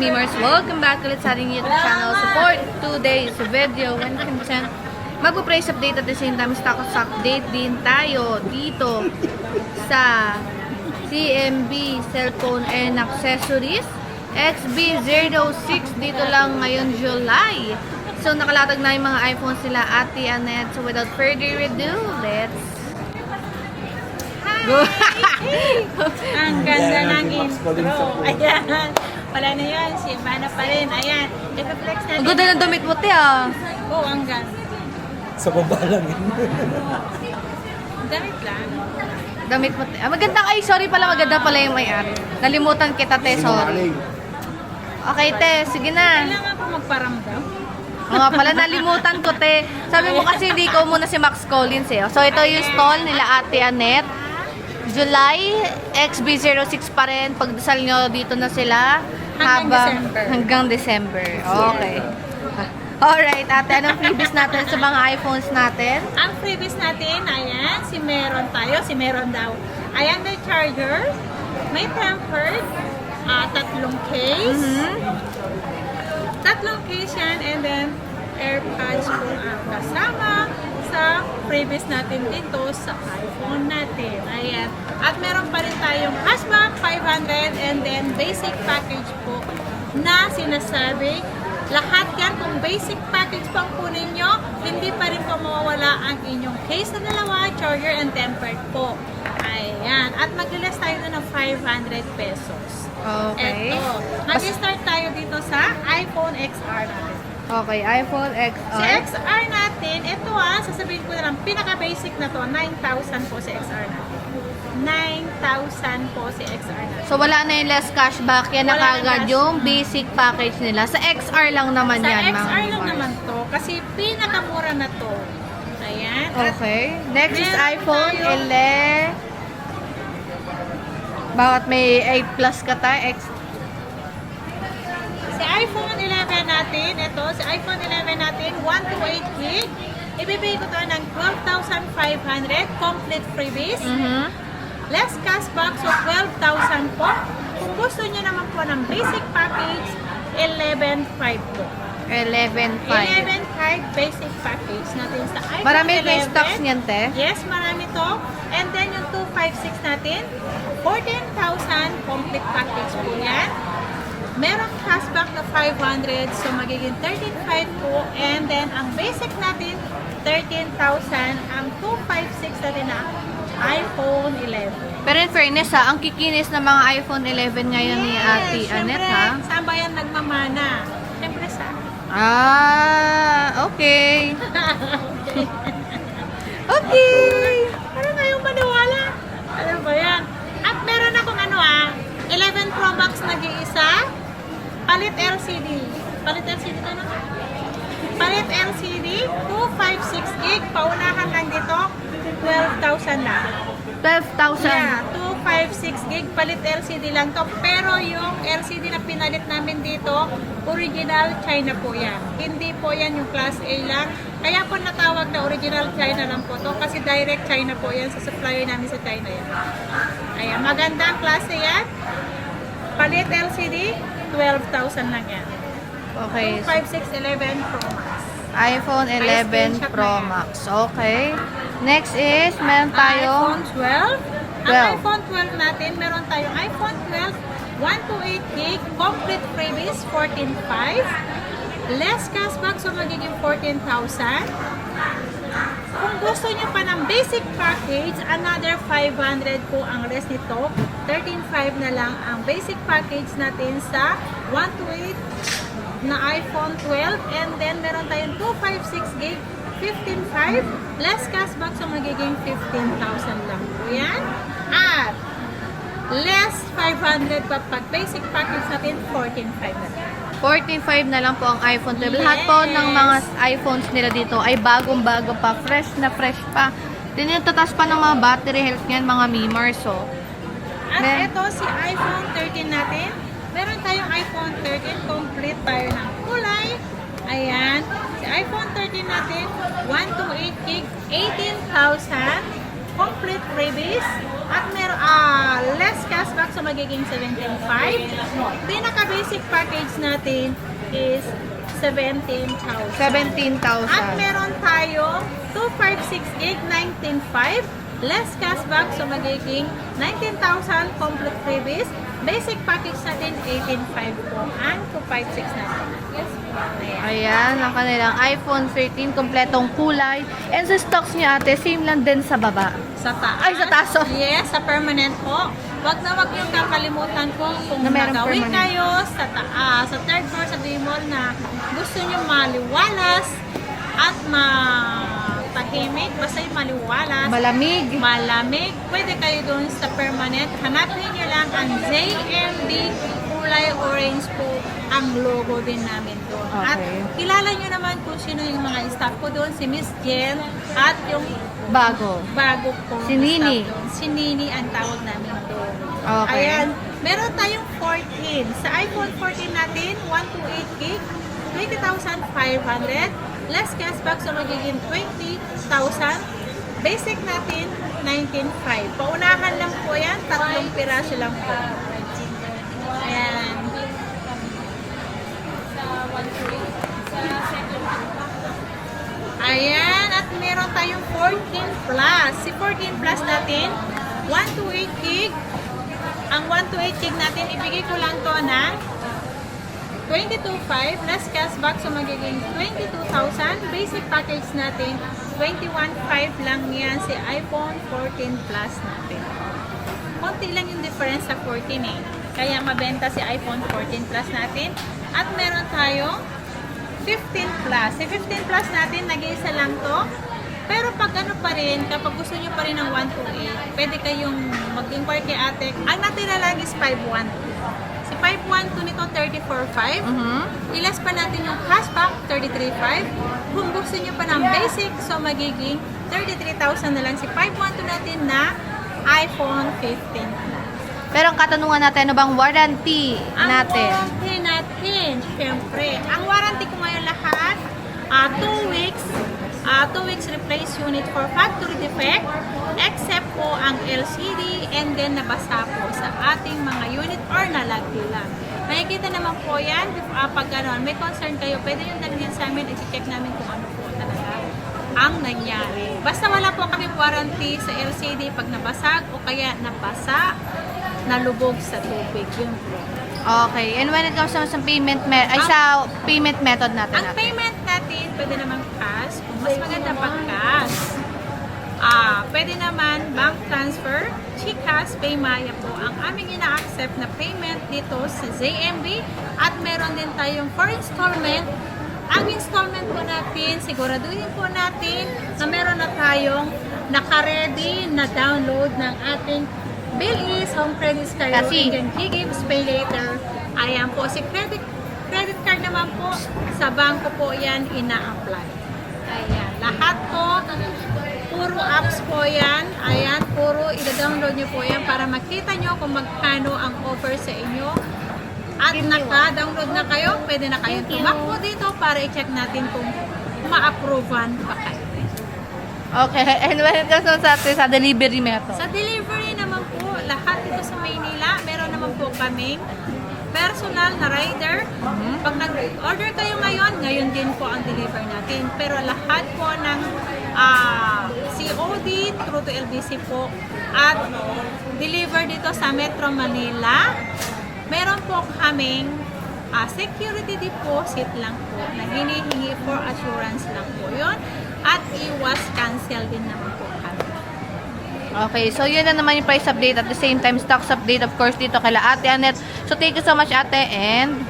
Mimers, welcome back ulit sa ating YouTube channel. Support today's video when content. Magpo-price update at the same time status update din tayo dito sa CMB Cellphone and Accessories XB06 dito lang ngayon July. So nakalatag na yung mga iPhones sila Ate Annette. So without further ado, let's go! Ang ganda ng intro. Ayan. Wala na yan. Si Ivana pa rin. Ayan. Ipaplex natin. Ang ganda ng damit mo, te, ah. Oo, ang ganda. Sa baba lang yun. Damit lang. Damit mo, te. Ah, maganda. Ay, sorry pala. Maganda pala yung may-ari. Nalimutan kita, te. Sorry. Okay, te. Sige na. Kailangan ko magparamdam. Oo nga pala, nalimutan ko, te. Sabi mo kasi hindi ko muna si Max Collins, eh. So, ito yung stall nila Ate Annette. July, XB06 pa rin. Pagdasal nyo, dito na sila. Hanggang December. Okay. Alright, ate, anong freebies natin sa mga iPhones natin? Ang freebies natin, ayan, si Meron tayo. Si Meron daw. Ayan, may charger. May tempered. Tatlong case. Tatlong case yan. And then, AirPods po ang kasama sa freebies natin dito sa iPhone natin. Ayan. At meron pa rin tayong cashback 500 and then basic package po na sinasabi. Lahat yan, kung basic package po ang kunin nyo, hindi pa rin po mawawala ang inyong case na dalawa, charger and tempered po. Ayan. At mag-less tayo na ng 500 pesos. Okay. Eto. Mag-start tayo dito sa iPhone XR natin. Okay, iPhone Si XR. XR natin, ito sasabihin ko na lang, pinaka-basic na to, 9,000 po si XR natin. 9,000 po si XR natin. So, wala na yung less cashback. Yan na Wala na kagad yung basic package nila. Sa XR lang naman Sa yan, mga XR lang viewers. naman to, kasi pinakamura na to. Ayan. At Okay. Next is meron iPhone tayong- 11. Bakit may 8 plus ka tayo? si iPhone 11 natin, ito, si iPhone 11 natin, 128 gig. Ibibigay ko to ng 12,500 complete freebies. Less cashback, so 12,000 po. Kung gusto niyo naman po ng basic package, 11,500 po. 11.5. 11,500 basic package natin sa iPhone Marami 11. may stocks niyan, te. Yes, marami to. And then yung 256 natin, 14,000 complete package po yan. Merong cashback na 500, so magiging 13,500 po. And then ang basic natin, 13,000. Ang 256 natin na iPhone 11. Pero in fairness ha, ang kikinis ng mga iPhone 11 ngayon ni Ate Annette ha. Saan ba yan nagmamana? Siyempre sa Okay. Okay. Parang ngayong maniwala. Ano ba yan? At meron akong 11 Pro Max nag-iisa. Palit LCD. Palit LCD ka na? Palit LCD. 256 gig. Paunahan lang dito. 12,000 na. 12,000. Yeah, 256 gig. Palit LCD lang to. Pero yung LCD na pinalit namin dito, original China po yan. Hindi po yan yung Class A lang. Kaya po natawag na original China lang po to. Kasi direct China po yan. Sa supplier namin sa China yan. Ayan, magandang klase yan. Palit LCD, 12,000 lang yan. Okay. 25611 Pro Max. iPhone 11 screenshot Pro na yan. Max. Okay. Next is, meron tayo iPhone 12. Ang 12. iPhone 12 natin, meron tayong iPhone 12, 128 gig, complete freebies, 14,500. Less cashback, so magiging 14,000. Kung gusto nyo pa ng basic package, another 500 po ang rest nito. 13,500 na lang ang basic package natin sa 128 na iPhone 12. And then, meron tayong 256 gig, 15,500. Less cashback, so magiging 15,000 lang po yan. At less 500 pa pag basic package natin, 14,500 na lang. 14.5 na lang po ang iPhone 12. Lahat po ng mga iPhones nila dito ay bagong-bago pa. Fresh na fresh pa. Tinitatas pa ng mga battery health niyan, mga Mimars. So. At ito si iPhone 13 natin. Meron tayong iPhone 13 complete tayo ng kulay. Ayan. Si iPhone 13 natin, 128 gig, 18,000. complete freebies. At less cashback, so magiging 17.5. Pinaka-basic package natin is 17,000. 17,000. At meron tayo 256 gig, 19.5. Less cashback, so magiging 19,000 complete freebies. Basic package natin, 18.5 po. Ang 256 natin. Yes. Ayan, ang kanilang iPhone 13, kompletong kulay. And sa stocks niya ate, same lang din sa baba. Sa taas. Ay, sa taas, oh. Yes, sa permanent po. Wag na wag yung kakalimutan ko kung Na merong nagawin permanent. kayo sa taas, sa third floor sa D-Mall na gusto nyo maliwalas at matahimik, basta yung maliwalas, malamig, pwede kayo doon sa permanent. Hanapin nyo lang ang JMB kulay orange po ang logo din namin doon. At Okay. kilala nyo naman kung sino yung mga staff ko doon, si Miss Jen at yung Bago. bago ko Si Nini. Si Nini ang tawag namin doon. Okay. Ayan. Meron tayong 14. Sa iPhone 14 natin, 128 gig, 20,500. Less cashback, so magiging 20,000. Basic natin, 19,500. Paunahan lang po yan. 3 piraso lang po. Ayan. Ayan, at meron tayong 14 Plus. Si 14 Plus natin, 128 gig. Ang 128 gig natin, ibigay ko lang to na 22,500. Less cashback, so magiging 22,000. Basic package natin, 21,500 lang yan si iPhone 14 Plus natin. Konti lang yung difference sa 14 eh. Kaya mabenta si iPhone 14 Plus natin. At meron tayong 15 Plus. Si 15 Plus natin, nag-iisa lang to. Pero pag ano pa rin, kapag gusto nyo pa rin ng 128, pwede kayong mag-inquire kay ate. Ang natira lang is 512. Si 512 nito, 34,500. Ilas pa natin yung cashback, 33,500. Kung gusto nyo pa ng basic, so magiging 33,000 na lang si 512 natin na iPhone 15 Plus. Pero ang katanungan natin, ano bang warranty natin? Ang warranty natin, syempre. Ang warranty ko ngayon lahat, 2 weeks. 2 weeks replace unit for factory defect, except po ang LCD and then nabasa po sa ating mga unit or nalaglag. Makikita naman po yan, pag may concern kayo, pwede yung dalhin sa amin, i-check namin kung ano po talaga ang nangyari. Basta wala po kami warranty sa LCD pag nabasag o kaya nabasa, nalubog sa tubig. Yun po. Okay. And when it comes to sa payment sa payment method natin. Ang payment natin, pwede naman cash. Kung mas maganda pag cash. Pwede naman bank transfer, GCash, Paymaya po ang aming ina-accept na payment dito sa ZMB. At meron din tayong for installment. Ang installment po natin, siguraduhin po natin na meron na tayong naka-ready na download ng ating Bilis Home Credit kayo. Kasi, And then Gigives Pay Later. Ayan po. Si credit card naman po, sa bangko po yan ina-apply. Ayan. Lahat po, puro apps po yan. Ayan, puro i-download nyo po yan para makita nyo kung magkano ang offer sa inyo. At naka-download na kayo, pwede na kayo tumakbo dito para i-check natin kung ma-approvean pa kayo. Okay. And when it comes to sa delivery method? Sa delivery naman po, lahat dito sa Maynila, meron naman po kaming personal na rider. Pag nag-order kayo ngayon din po ang deliver natin. Pero lahat po ng COD through to LBC po at deliver dito sa Metro Manila, meron po kaming security deposit lang po na hinihingi for assurance lang po yun. At iwas cancel din naman po kami. Okay, so yun na naman yung price update at the same time stocks update of course dito kay Ate Annette. So thank you so much ate and